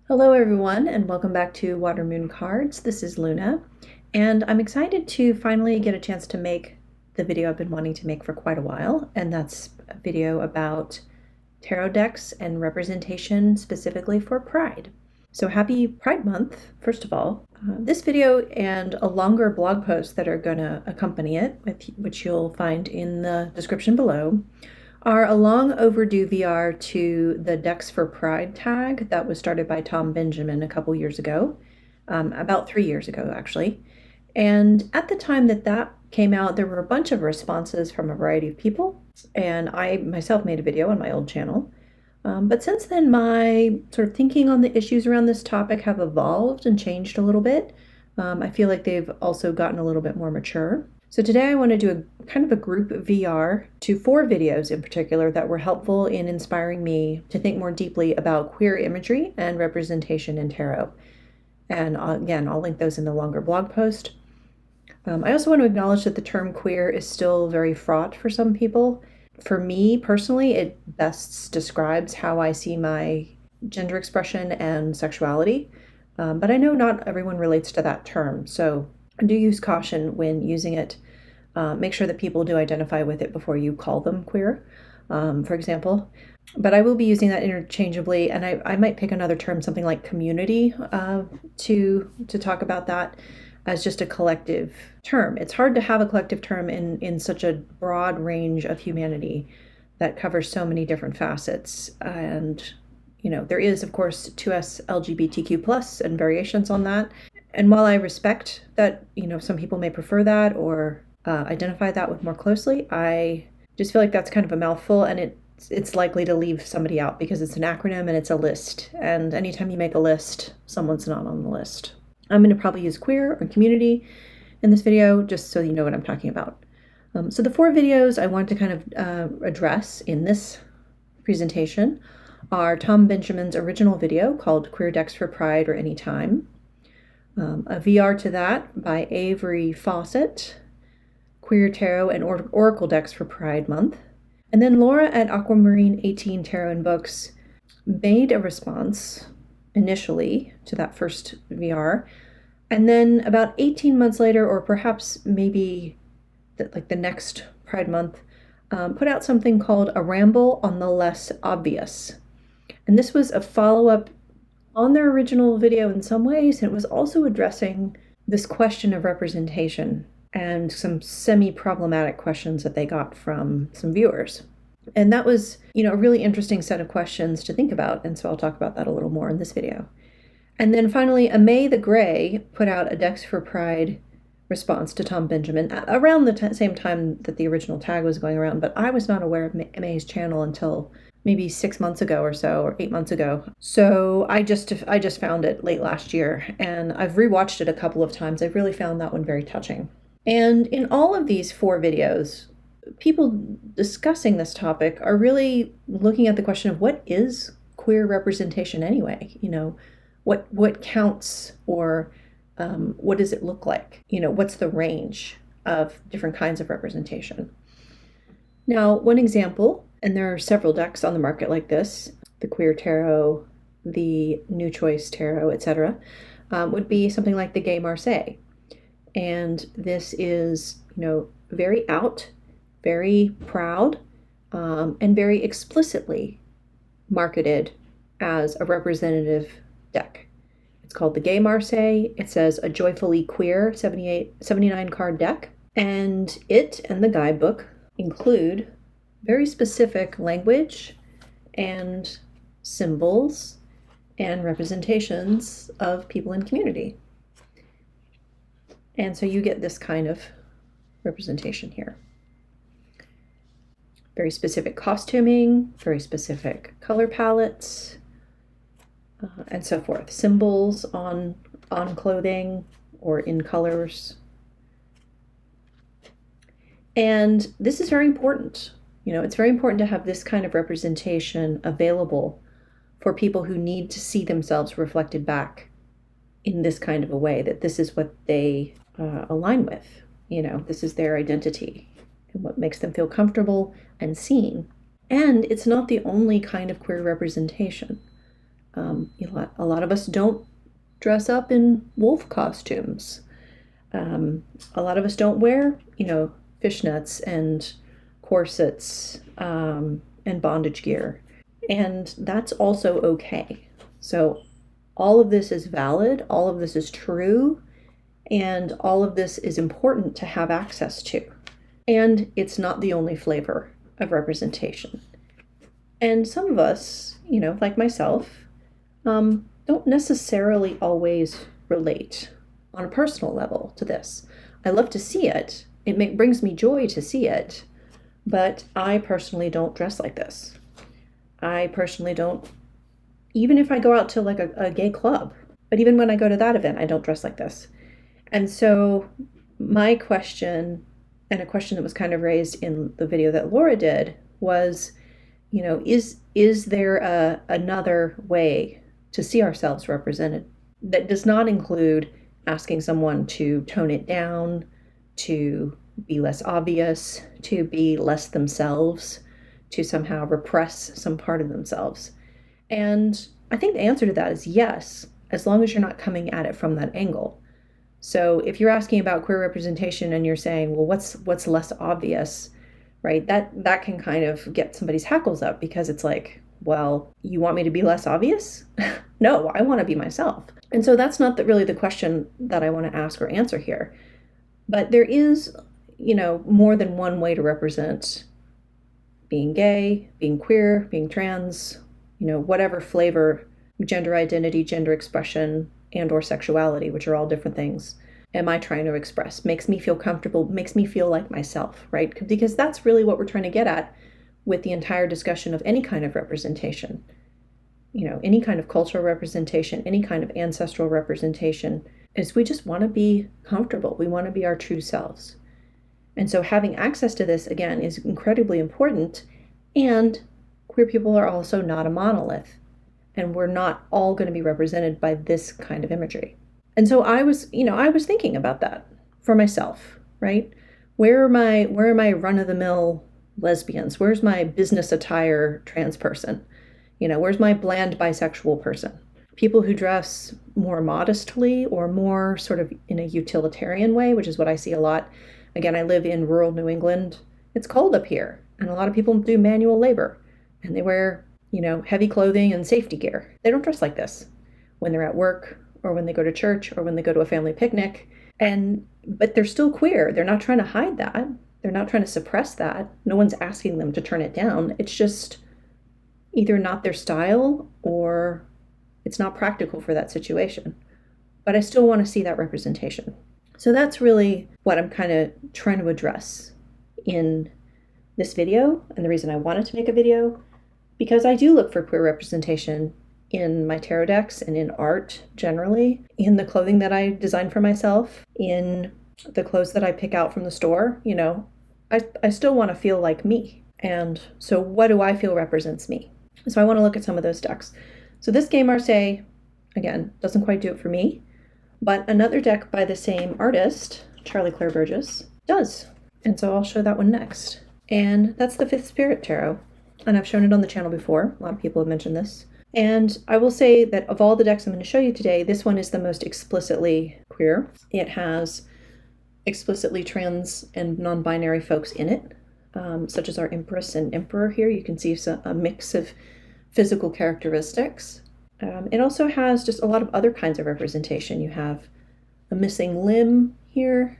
Hello everyone and welcome back to Water Moon Cards. This is Luna and I'm excited to finally get a chance to make the video I've been wanting to make for quite a while, and that's a video about tarot decks and representation specifically for Pride. So happy Pride Month, first of all. This video and a longer blog post that are going to accompany it, which you'll find in the description below, are a long overdue VR to the Decks for Pride tag that was started by Tom Benjamin a couple years ago, about 3 years ago actually. And at the time that came out, there were a bunch of responses from a variety of people, and I myself made a video on my old channel. But since then, my sort of thinking on the issues around this topic have evolved and changed a little bit. I feel like they've also gotten a little bit more mature. So today I want to do a kind of a group VR to 4 videos in particular that were helpful in inspiring me to think more deeply about queer imagery and representation in tarot. And again, I'll link those in the longer blog post. I also want to acknowledge that the term queer is still very fraught for some people. For me personally, it best describes how I see my gender expression and sexuality. But I know not everyone relates to that term, so do use caution when using it. Make sure that people do identify with it before you call them queer, for example. But I will be using that interchangeably, and I might pick another term, something like community, to talk about that as just a collective term. It's hard to have a collective term in such a broad range of humanity that covers so many different facets. And, you know, there is, of course, 2S LGBTQ+ and variations on that. And while I respect that, you know, some people may prefer that or identify that with more closely, I just feel like that's kind of a mouthful, and it's likely to leave somebody out because it's an acronym and it's a list. And anytime you make a list, someone's not on the list. I'm going to probably use queer or community in this video, just so you know what I'm talking about. So the 4 videos I want to kind of address in this presentation are Tom Benjamin's original video called Queer Decks for Pride or Anytime, a VR to that by Avery Fawcett, Queer Tarot and Oracle Decks for Pride Month. And then Laura at Aquamarine 18 Tarot and Books made a response initially to that first VR. And then about 18 months later, or perhaps maybe the next Pride Month, put out something called A Ramble on the Less Obvious. And this was a follow-up on their original video in some ways, and it was also addressing this question of representation and some semi-problematic questions that they got from some viewers. And that was, you know, a really interesting set of questions to think about, and so I'll talk about that a little more in this video. And then finally, May the Gray put out a Decks for Pride response to Tom Benjamin around the same time that the original tag was going around, but I was not aware of May's channel until maybe 6 months ago or so, or 8 months ago. So I just found it late last year, and I've rewatched it a couple of times. I've really found that one very touching. And in all of these 4 videos, people discussing this topic are really looking at the question of what is queer representation anyway? You know, what counts, or what does it look like? You know, what's the range of different kinds of representation? Now, one example, and there are several decks on the market like this, the Queer Tarot, the New Choice Tarot, etc., would be something like the Gay Marseille. And this is, you know, very out, very proud, and very explicitly marketed as a representative deck. It's called the Gay Marseille. It says a joyfully queer 79 card deck. And it and the guidebook include very specific language and symbols and representations of people in community. And so you get this kind of representation here. Very specific costuming, very specific color palettes, and so forth. Symbols on clothing or in colors. And this is very important. You know, it's very important to have this kind of representation available for people who need to see themselves reflected back in this kind of a way, that this is what they align with. You know, this is their identity and what makes them feel comfortable and seen. And it's not the only kind of queer representation. A A lot of us don't dress up in wolf costumes. A lot of us don't wear, fishnets and corsets and bondage gear. And that's also okay. So all of this is valid, all of this is true, and all of this is important to have access to. And it's not the only flavor of representation. And some of us, like myself, don't necessarily always relate on a personal level to this. I love to see it. It brings me joy to see it, but I personally don't dress like this. I personally don't, even if I go out to like a gay club, but even when I go to that event, I don't dress like this. And so my question, and a question that was kind of raised in the video that Laura did, was, is there another way to see ourselves represented that does not include asking someone to tone it down, to be less obvious, to be less themselves, to somehow repress some part of themselves? And I think the answer to that is yes, as long as you're not coming at it from that angle. So if you're asking about queer representation and you're saying, well, what's less obvious, right? That can kind of get somebody's hackles up, because it's like, well, you want me to be less obvious? No, I want to be myself. And so that's not really the question that I want to ask or answer here. But there is, more than one way to represent being gay, being queer, being trans, whatever flavor, gender identity, gender expression, and or sexuality, which are all different things, am I trying to express? Makes me feel comfortable, makes me feel like myself, right? Because that's really what we're trying to get at with the entire discussion of any kind of representation. Any kind of cultural representation, any kind of ancestral representation, is we just want to be comfortable. We want to be our true selves. And so having access to this, again, is incredibly important. And queer people are also not a monolith. And we're not all going to be represented by this kind of imagery. And so I was thinking about that for myself, right? Where are my run-of-the-mill lesbians? Where's my business attire trans person? Where's my bland bisexual person? People who dress more modestly or more sort of in a utilitarian way, which is what I see a lot. Again, I live in rural New England. It's cold up here, and a lot of people do manual labor, and they wear heavy clothing and safety gear. They don't dress like this when they're at work or when they go to church or when they go to a family picnic. But they're still queer. They're not trying to hide that. They're not trying to suppress that. No one's asking them to turn it down. It's just either not their style or it's not practical for that situation. But I still want to see that representation. So that's really what I'm kind of trying to address in this video, and the reason I wanted to make a video, because I do look for queer representation in my tarot decks and in art generally, in the clothing that I design for myself, in the clothes that I pick out from the store. I still want to feel like me. And so what do I feel represents me? So I want to look at some of those decks. So this Gay Marseille, again, doesn't quite do it for me, but another deck by the same artist, Charlie Claire Burgess, does. And so I'll show that one next. And that's the Fifth Spirit Tarot. And I've shown it on the channel before. A lot of people have mentioned this. And I will say that of all the decks I'm going to show you today, this one is the most explicitly queer. It has explicitly trans and non-binary folks in it, such as our Empress and Emperor here. You can see a mix of physical characteristics. It also has just a lot of other kinds of representation. You have a missing limb here.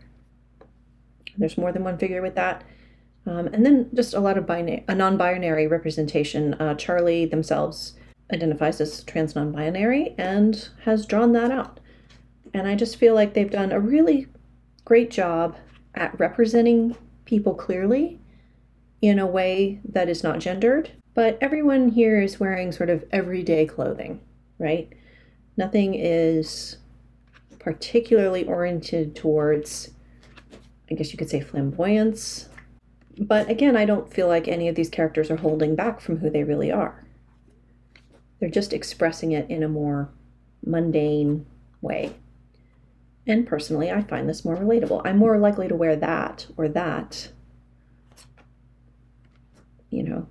There's more than one figure with that. And then just a lot of a non-binary representation. Charlie themselves identifies as trans non-binary and has drawn that out. And I just feel like they've done a really great job at representing people clearly in a way that is not gendered. But everyone here is wearing sort of everyday clothing, right? Nothing is particularly oriented towards, I guess you could say, flamboyance. But again, I don't feel like any of these characters are holding back from who they really are. They're just expressing it in a more mundane way. And personally, I find this more relatable. I'm more likely to wear that or that,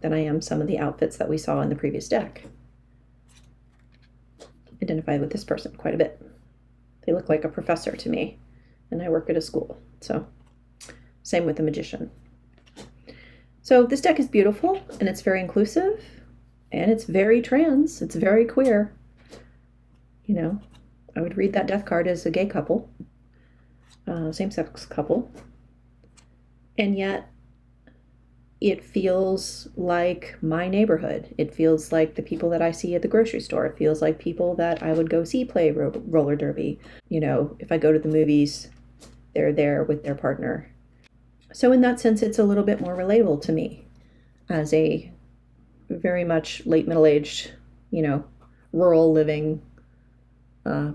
than I am some of the outfits that we saw in the previous deck. identify with this person quite a bit. They look like a professor to me, and I work at a school. So same with the magician. So this deck is beautiful, and it's very inclusive, and it's very trans. It's very queer. You know, I would read that death card as a gay couple, same-sex couple, and yet it feels like my neighborhood. It feels like the people that I see at the grocery store. It feels like people that I would go see play roller derby. You know, if I go to the movies, they're there with their partner. So in that sense, it's a little bit more relatable to me as a very much late middle-aged, you know, rural living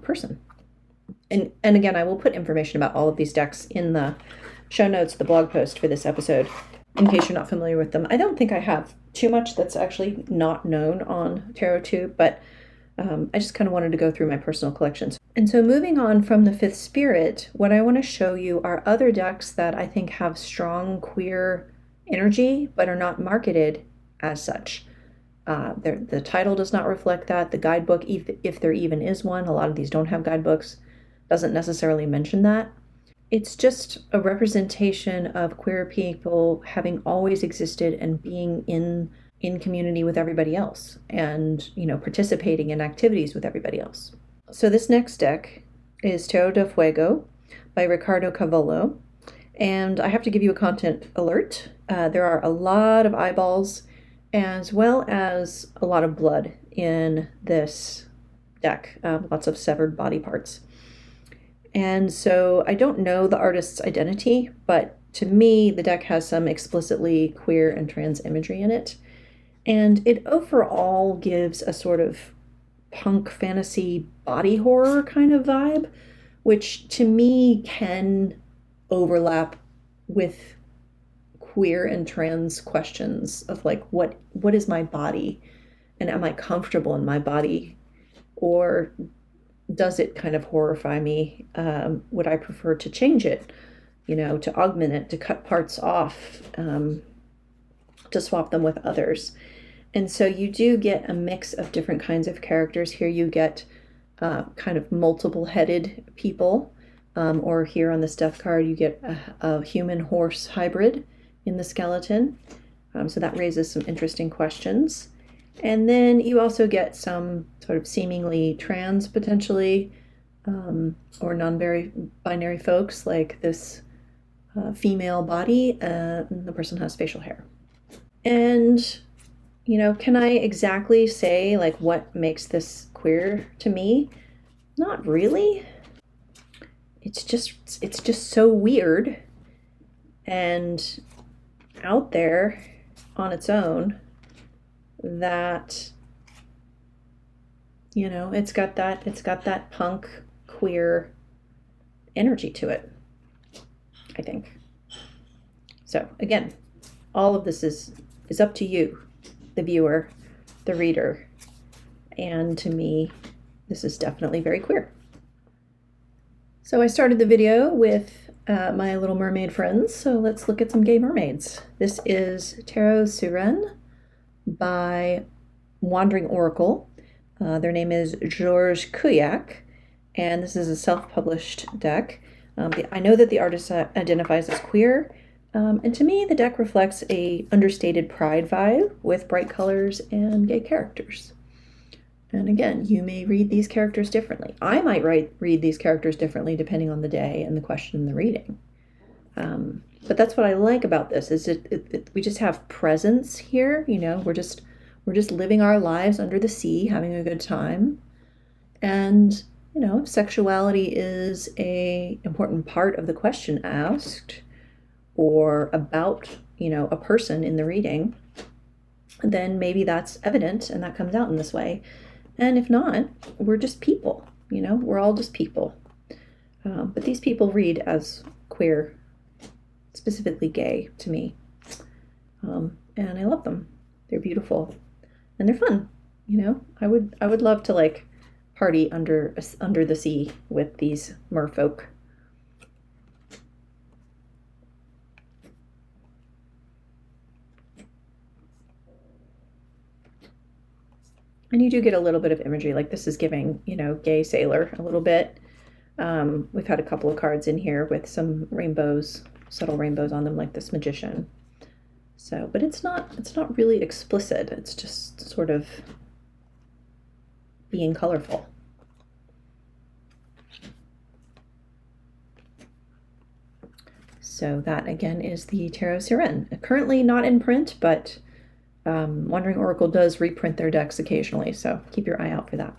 person. And again, I will put information about all of these decks in the show notes, the blog post for this episode, in case you're not familiar with them. I don't think I have too much that's actually not known on TarotTube, but I just kind of wanted to go through my personal collections. And so moving on from the Fifth Spirit, what I want to show you are other decks that I think have strong queer energy, but are not marketed as such. The title does not reflect that. The guidebook, if there even is one, a lot of these don't have guidebooks, doesn't necessarily mention that. It's just a representation of queer people having always existed and being in community with everybody else, and, you know, participating in activities with everybody else. So this next deck is Tarot de Fuego by Ricardo Cavallo, and I have to give you a content alert. There are a lot of eyeballs as well as a lot of blood in this deck, lots of severed body parts. And so I don't know the artist's identity, but to me, the deck has some explicitly queer and trans imagery in it. And it overall gives a sort of punk fantasy body horror kind of vibe, which to me can overlap with queer and trans questions of like, what is my body? And am I comfortable in my body? Or does it kind of horrify me? Would I prefer to change it, you know, to augment it, to cut parts off, to swap them with others? And so you do get a mix of different kinds of characters. Here you get kind of multiple-headed people, or here on this death card you get a human-horse hybrid in the skeleton. So that raises some interesting questions. And then you also get some sort of seemingly trans, potentially, or non-binary folks, like this female body, and the person has facial hair. And, you know, can I exactly say, like, what makes this queer to me? Not really. It's just so weird and out there on its own that, you know, it's got that punk queer energy to it, I think. So again, all of this is up to you, the viewer, the reader, and to me, this is definitely very queer. So I started the video with my Little Mermaid friends, so let's look at some gay mermaids. This is Tarot Sirène by Wandering Oracle. Their name is Georges Couillac, and this is a self-published deck. I know that the artist identifies as queer, and to me the deck reflects a understated pride vibe with bright colors and gay characters. And again, you may read these characters differently. I might read these characters differently depending on the day and the question in the reading. But that's what I like about this, is we just have presence here. You know, we're just living our lives under the sea, having a good time. And, you know, if sexuality is a important part of the question asked, or about, you know, a person in the reading, then maybe that's evident and that comes out in this way. And if not, we're just people, you know, we're all just people. But these people read as queer, specifically gay to me. And I love them. They're beautiful and they're fun. You know, I would love to like party under the sea with these merfolk. And you do get a little bit of imagery, like this is giving, you know, gay sailor a little bit. We've had a couple of cards in here with some rainbows, subtle rainbows on them, like this magician. So, but it's not really explicit. It's just sort of being colorful. So that again is the Tarot Sirène. Currently not in print, but Wandering Oracle does reprint their decks occasionally, so keep your eye out for that.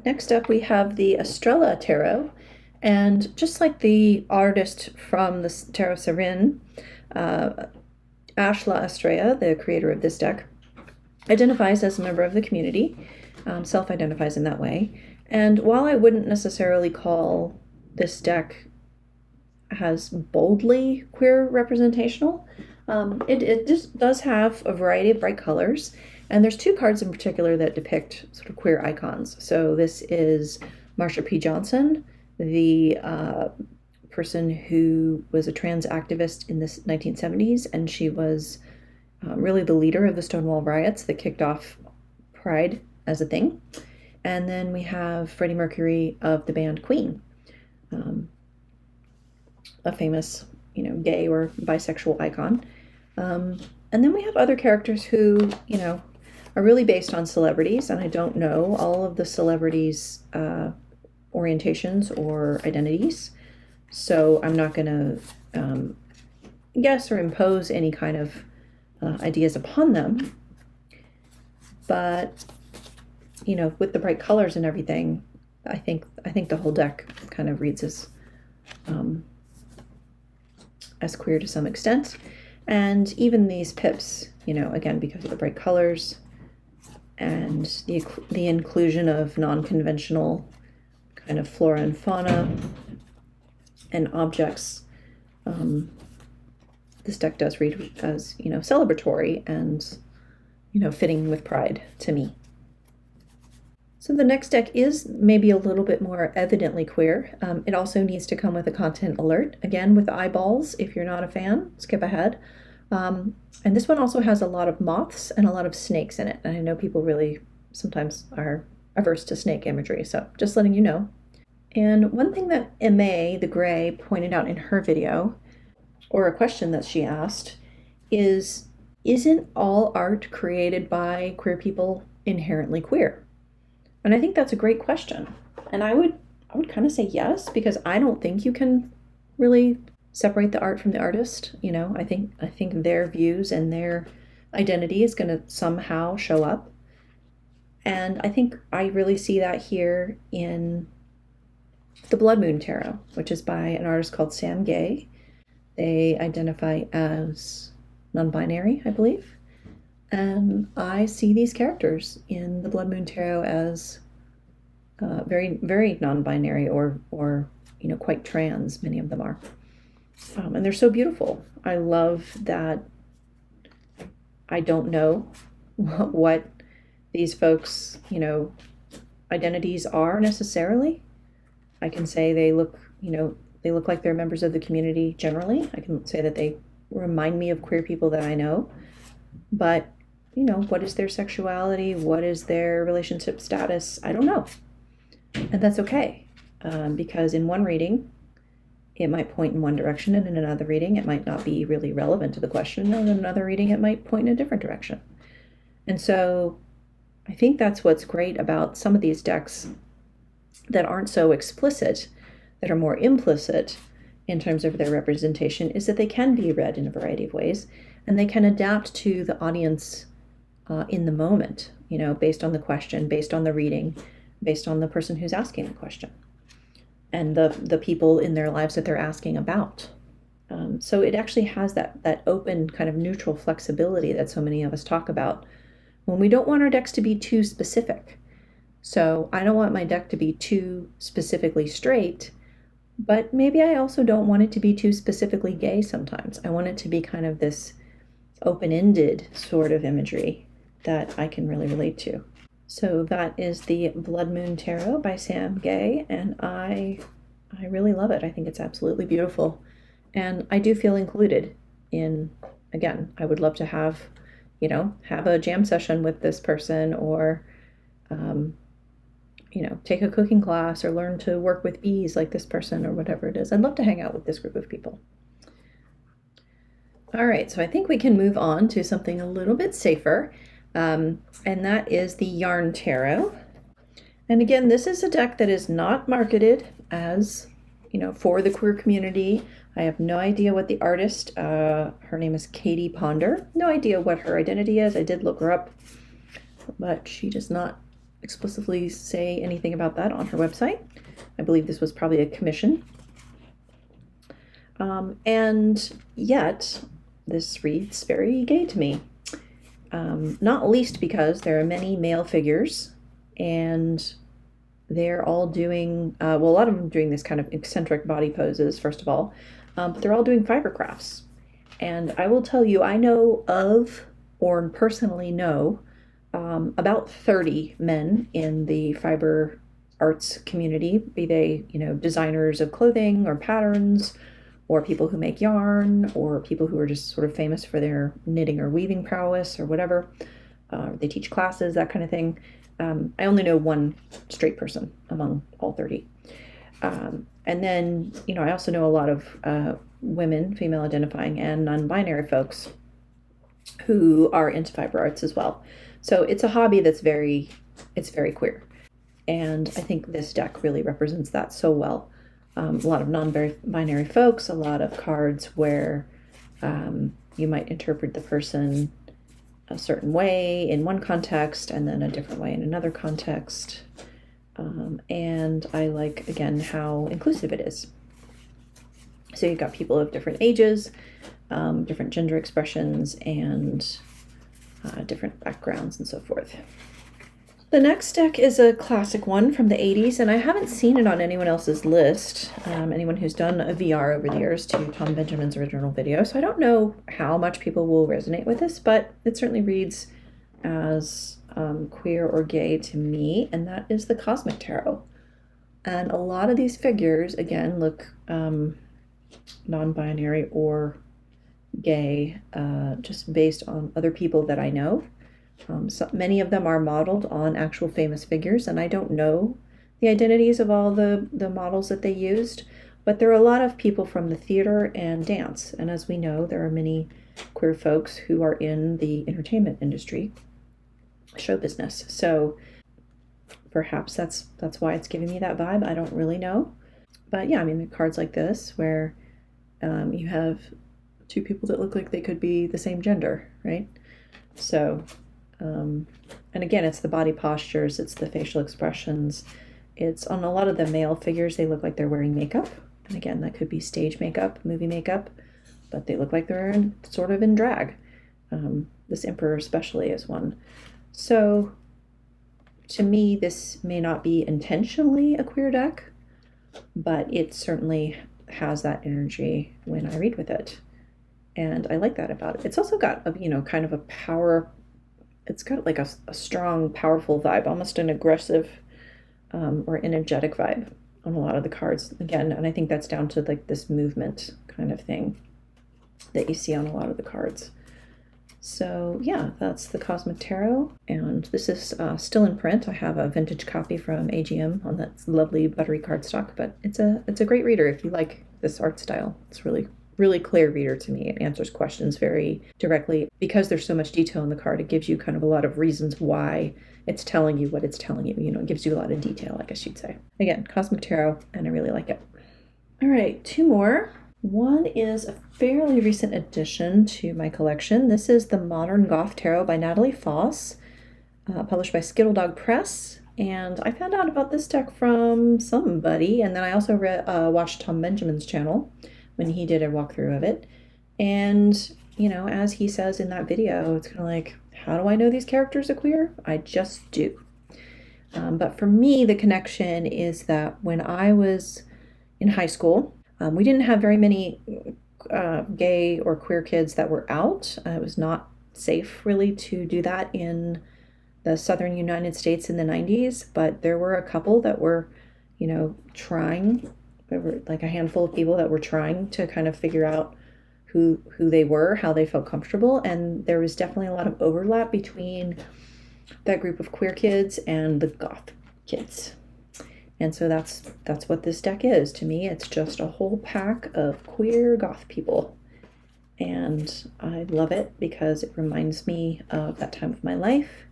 Next up we have the Estrella Tarot, and just like the artist from the Tarot Sirène, Ashla Estrella, the creator of this deck, identifies as a member of the community, self-identifies in that way. And while I wouldn't necessarily call this deck as boldly queer representational, it just does have a variety of bright colors. And there's two cards in particular that depict sort of queer icons. So this is Marsha P. Johnson, the person who was a trans activist in the 1970s, and she was really the leader of the Stonewall riots that kicked off Pride as a thing. And then we have Freddie Mercury of the band Queen, a famous, you know, gay or bisexual icon. And then we have other characters who, you know, are really based on celebrities, and I don't know all of the celebrities' orientations or identities, so I'm not going to guess or impose any kind of ideas upon them. But, you know, with the bright colors and everything, I think the whole deck kind of reads as queer to some extent. And even these pips, you know, again, because of the bright colors and the inclusion of non-conventional kind of flora and fauna and objects, this deck does read as, you know, celebratory and, you know, fitting with Pride to me. So the next deck is maybe a little bit more evidently queer. It also needs to come with a content alert, again with eyeballs. If you're not a fan, skip ahead. And this one also has a lot of moths and a lot of snakes in it. And I know people really sometimes are averse to snake imagery, so just letting you know. And one thing that Aimee, the Gray, pointed out in her video, or a question that she asked, is, isn't all art created by queer people inherently queer? And I think that's a great question. And I would kind of say yes, because I don't think you can really separate the art from the artist. You know, I think their views and their identity is going to somehow show up. And I think I really see that here in the Blood Moon Tarot, which is by an artist called Sam Gay. They identify as non-binary, I believe. And I see these characters in the Blood Moon Tarot as very, very non-binary or you know, quite trans. Many of them are, and they're so beautiful. I love that. I don't know what these folks, you know, identities are necessarily. I can say they look, you know, they look like they're members of the community generally. I can say that they remind me of queer people that I know, but you know, what is their sexuality? What is their relationship status? I don't know. And that's okay, because in one reading, it might point in one direction, and in another reading, it might not be really relevant to the question, and in another reading, it might point in a different direction. And so I think that's what's great about some of these decks that aren't so explicit, that are more implicit in terms of their representation, is that they can be read in a variety of ways, and they can adapt to the audience in the moment, you know, based on the question, based on the reading, based on the person who's asking the question, and the people in their lives that they're asking about. So it actually has that open kind of neutral flexibility that so many of us talk about when we don't want our decks to be too specific. So I don't want my deck to be too specifically straight, but maybe I also don't want it to be too specifically gay sometimes. I want it to be kind of this open-ended sort of imagery that I can really relate to. So that is the Blood Moon Tarot by Sam Gay, and I really love it. I think it's absolutely beautiful, and I do feel included in, again, I would love to have, have a jam session with this person, or take a cooking class or learn to work with bees like this person, or whatever it is. I'd love to hang out with this group of people. All right, so I think we can move on to something a little bit safer, and that is the Yarn Tarot. And again, this is a deck that is not marketed as, for the queer community. I have no idea what the artist, her name is Katie Ponder. No idea what her identity is. I did look her up, but she does not explicitly say anything about that on her website. I believe this was probably a commission. And yet, this reads very gay to me. Not least because there are many male figures, and they're all doing, a lot of them doing this kind of eccentric body poses, first of all, but they're all doing fiber crafts. And I will tell you, I know of, or personally know, about 30 men in the fiber arts community, be they, designers of clothing or patterns, or people who make yarn, or people who are just sort of famous for their knitting or weaving prowess or whatever. They teach classes, that kind of thing. I only know one straight person among all 30. And then, I also know a lot of women, female identifying, and non-binary folks who are into fiber arts as well. So it's a hobby that's very queer. And I think this deck really represents that so well. A lot of non-binary folks, a lot of cards where you might interpret the person a certain way in one context and then a different way in another context. And I like, again, how inclusive it is. So you've got people of different ages, different gender expressions, and different backgrounds and so forth. The next deck is a classic one from the 80s, and I haven't seen it on anyone else's list, anyone who's done a VR over the years to Tom Benjamin's original video, so I don't know how much people will resonate with this, but it certainly reads as queer or gay to me, and that is the Cosmic Tarot. And a lot of these figures, again, look non-binary or gay, just based on other people that I know. So many of them are modeled on actual famous figures, and I don't know the identities of all the models that they used, but there are a lot of people from the theater and dance, and as we know, there are many queer folks who are in the entertainment industry, show business. So perhaps that's why it's giving me that vibe. I don't really know, but yeah, I mean, the cards like this where you have two people that look like they could be the same gender, right? So and again, it's the body postures, it's the facial expressions. It's on a lot of the male figures, they look like they're wearing makeup. And again, that could be stage makeup, movie makeup, but they look like they're sort of in drag. This emperor especially is one. So to me, this may not be intentionally a queer deck, but it certainly has that energy when I read with it. And I like that about it. It's also got a, kind of a power. It's got like a strong, powerful vibe, almost an aggressive or energetic vibe on a lot of the cards. Again, and I think that's down to like this movement kind of thing that you see on a lot of the cards. So yeah, that's the Cosmic Tarot, and this is still in print. I have a vintage copy from AGM on that lovely buttery cardstock, but it's a great reader if you like this art style. It's really clear reader to me. It answers questions very directly. Because there's so much detail in the card, it gives you kind of a lot of reasons why it's telling you what it's telling you. It gives you a lot of detail, I guess you'd say. Again, Cosmic Tarot, and I really like it. All right, two more. One is a fairly recent addition to my collection. This is the Modern Goth Tarot by Natalie Foss, published by Skittledog Press. And I found out about this deck from somebody, and then I also watched Tom Benjamin's channel when he did a walkthrough of it. And, as he says in that video, it's kind of like, how do I know these characters are queer? I just do. But for me, the connection is that when I was in high school, we didn't have very many gay or queer kids that were out. It was not safe really to do that in the southern United States in the 90s, but there were a couple that were, trying. There were like a handful of people that were trying to kind of figure out who they were, how they felt comfortable, and there was definitely a lot of overlap between that group of queer kids and the goth kids. And so that's what this deck is to me. It's just a whole pack of queer goth people. And I love it because it reminds me of that time of my life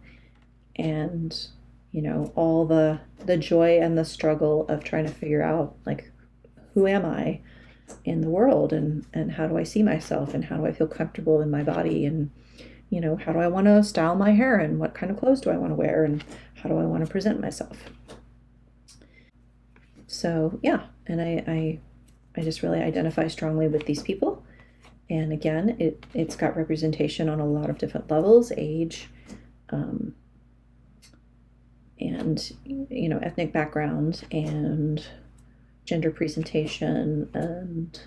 and, you know, all the joy and the struggle of trying to figure out, like, who am I in the world, and how do I see myself, and how do I feel comfortable in my body, and, you know, how do I want to style my hair, and what kind of clothes do I want to wear, and how do I want to present myself. So yeah, and I just really identify strongly with these people. And again, it's got representation on a lot of different levels: age, and, you know, ethnic background, and gender presentation, and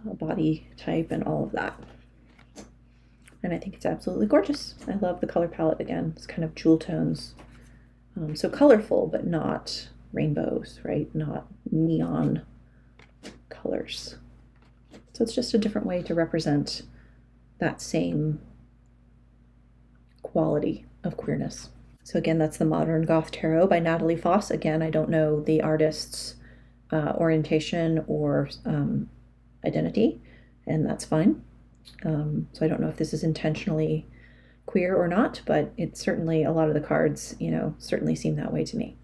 body type, and all of that. And I think it's absolutely gorgeous. I love the color palette. Again, it's kind of jewel tones, so colorful, but not rainbows, right? Not neon colors. So it's just a different way to represent that same quality of queerness. So again, that's the Modern Goth Tarot by Natalie Foss. Again, I don't know the artist's orientation or identity, and that's fine. So I don't know if this is intentionally queer or not, but it's certainly, a lot of the cards, you know, certainly seem that way to me.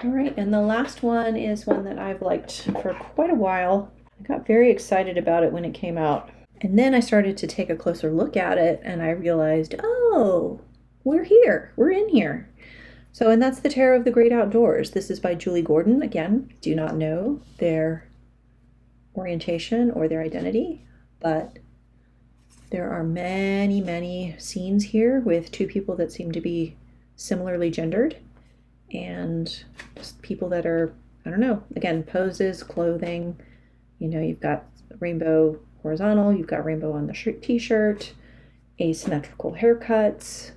All right, and the last one is one that I've liked for quite a while. I got very excited about it when it came out. And then I started to take a closer look at it, and I realized, oh, we're here. We're in here. So, and that's the Tarot of the Great Outdoors. This is by Julie Gordon. Again, do not know their orientation or their identity, but there are many, many scenes here with two people that seem to be similarly gendered, and just people that are, I don't know, again, poses, clothing. You know, you've got rainbow horizontal, you've got rainbow on the t-shirt, asymmetrical haircuts.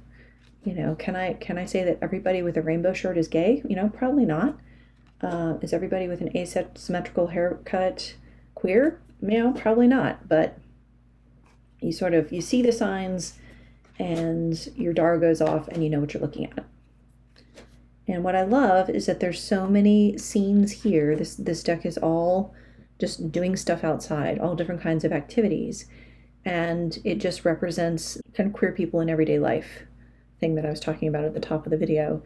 You know, can I say that everybody with a rainbow shirt is gay? You know, probably not. Is everybody with an asymmetrical haircut queer? You know, probably not. But you see the signs, and your DAR goes off, and you know what you're looking at. And what I love is that there's so many scenes here. This deck is all just doing stuff outside, all different kinds of activities. And it just represents kind of queer people in everyday life thing that I was talking about at the top of the video.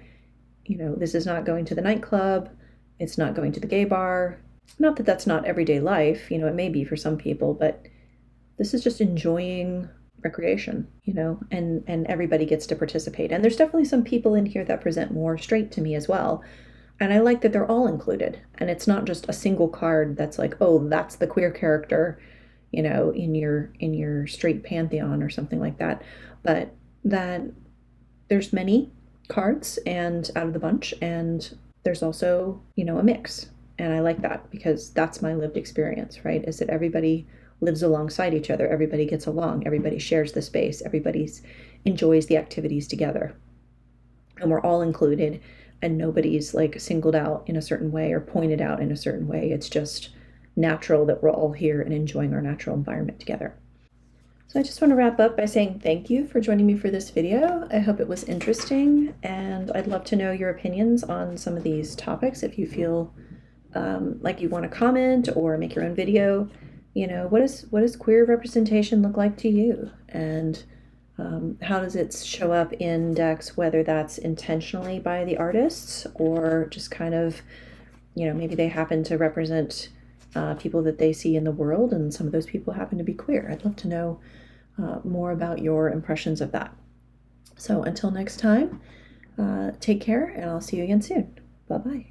You know, this is not going to the nightclub. It's not going to the gay bar. Not that that's not everyday life. You know, it may be for some people, but this is just enjoying recreation, you know, and everybody gets to participate. And there's definitely some people in here that present more straight to me as well. And I like that they're all included. And it's not just a single card that's like, oh, that's the queer character, you know, in your straight pantheon or something like that. But that there's many cards and out of the bunch, and there's also, you know, a mix. And I like that because that's my lived experience, right? Is that everybody lives alongside each other. Everybody gets along. Everybody shares the space. Everybody enjoys the activities together. And we're all included, and nobody's like singled out in a certain way or pointed out in a certain way. It's just natural that we're all here and enjoying our natural environment together. So I just want to wrap up by saying thank you for joining me for this video. I hope it was interesting, and I'd love to know your opinions on some of these topics. If you feel like you want to comment or make your own video, you know, what does queer representation look like to you? And how does it show up in decks, whether that's intentionally by the artists or just kind of, you know, maybe they happen to represent people that they see in the world, and some of those people happen to be queer. I'd love to know more about your impressions of that. So until next time, take care, and I'll see you again soon. Bye-bye.